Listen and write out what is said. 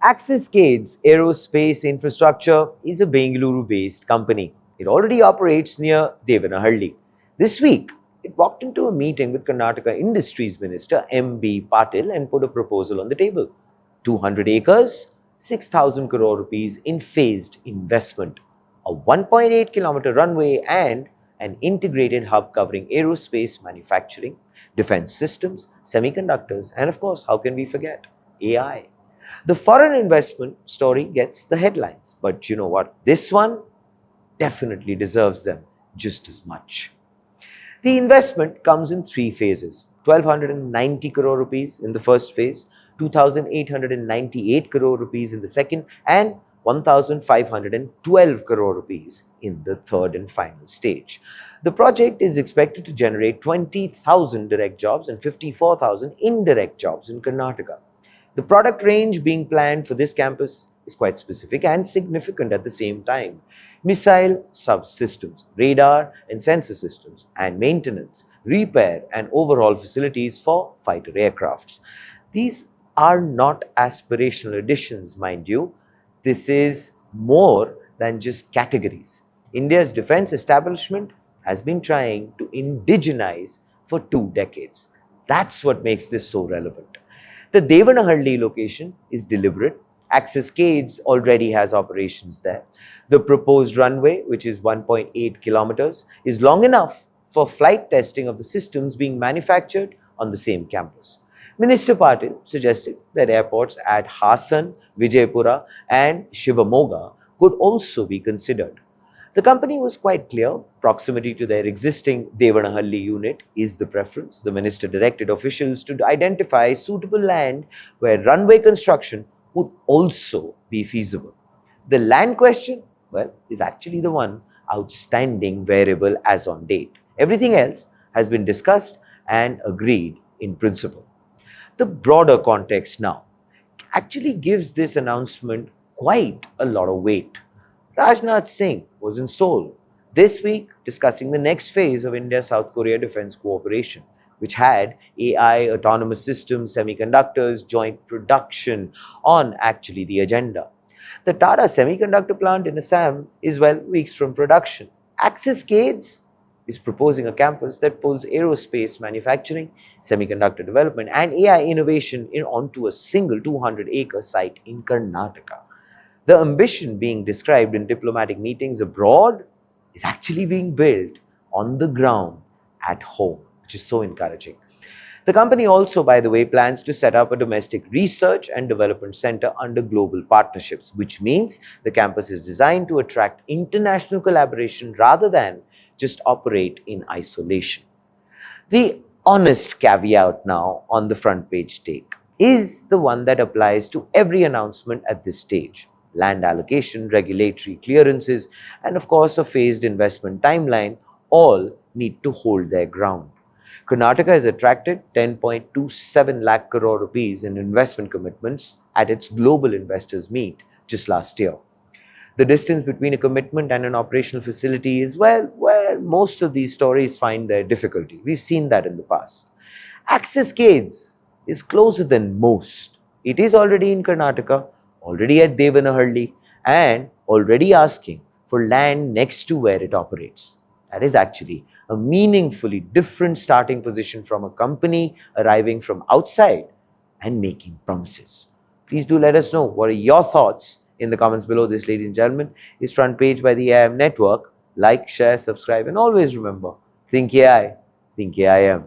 AccessGate's aerospace infrastructure is a Bengaluru-based company. It already operates near Devanahalli. This week, it walked into a meeting with Karnataka Industries Minister M.B. Patil and put a proposal on the table. 200 acres, 6,000 crore rupees in phased investment, a 1.8-kilometer runway and an integrated hub covering aerospace manufacturing, defense systems, semiconductors, and of course, how can we forget AI? The foreign investment story gets the headlines, but you know what? This one definitely deserves them just as much. The investment comes in three phases: 1,290 crore rupees in the first phase, 2,898 crore rupees in the second, and 1,512 crore rupees in the third and final stage. The project is expected to generate 20,000 direct jobs and 54,000 indirect jobs in Karnataka. The product range being planned for this campus is quite specific and significant at the same time. Missile subsystems, radar and sensor systems, and maintenance, repair and overhaul facilities for fighter aircrafts. These are not aspirational additions, mind you. This is more than just categories. India's defense establishment has been trying to indigenize for 2 decades. That's what makes this so relevant. The Devanahalli location is deliberate. AccessGate already has operations there. The proposed runway, which is 1.8 kilometers, is long enough for flight testing of the systems being manufactured on the same campus. Minister Patil suggested that airports at Hassan, Vijaypura and Shivamoga could also be considered. The company was quite clear. Proximity to their existing Devanahalli unit is the preference. The minister directed officials to identify suitable land where runway construction would also be feasible. The land question, well, is actually the one outstanding variable as on date. Everything else has been discussed and agreed in principle. The broader context now actually gives this announcement quite a lot of weight. Rajnath Singh was in Seoul this week discussing the next phase of India-South Korea defense cooperation, which had AI, autonomous systems, semiconductors, joint production on actually the agenda. The Tata semiconductor plant in Assam is, well, weeks from production. AccessGate is proposing a campus that pulls aerospace manufacturing, semiconductor development, and AI innovation onto a single 200-acre site in Karnataka. The ambition being described in diplomatic meetings abroad is actually being built on the ground at home, which is so encouraging. The company also, by the way, plans to set up a domestic research and development center under global partnerships, which means the campus is designed to attract international collaboration rather than just operate in isolation. The honest caveat now on the front page take is the one that applies to every announcement at this stage. Land allocation, regulatory clearances, and of course a phased investment timeline all need to hold their ground. Karnataka has attracted 10.27 lakh crore rupees in investment commitments at its global investors meet just last year. The distance between a commitment and an operational facility is, well, where most of these stories find their difficulty. We've seen that in the past. AccessGate is closer than most. It is already in Karnataka, already at Devanahalli, and already asking for land next to where it operates. That is actually a meaningfully different starting position from a company arriving from outside and making promises. Please do let us know what are your thoughts in the comments below. This, ladies and gentlemen, is Front Page by the AM Network. Like, share, subscribe, and always remember, think AI, think AIM.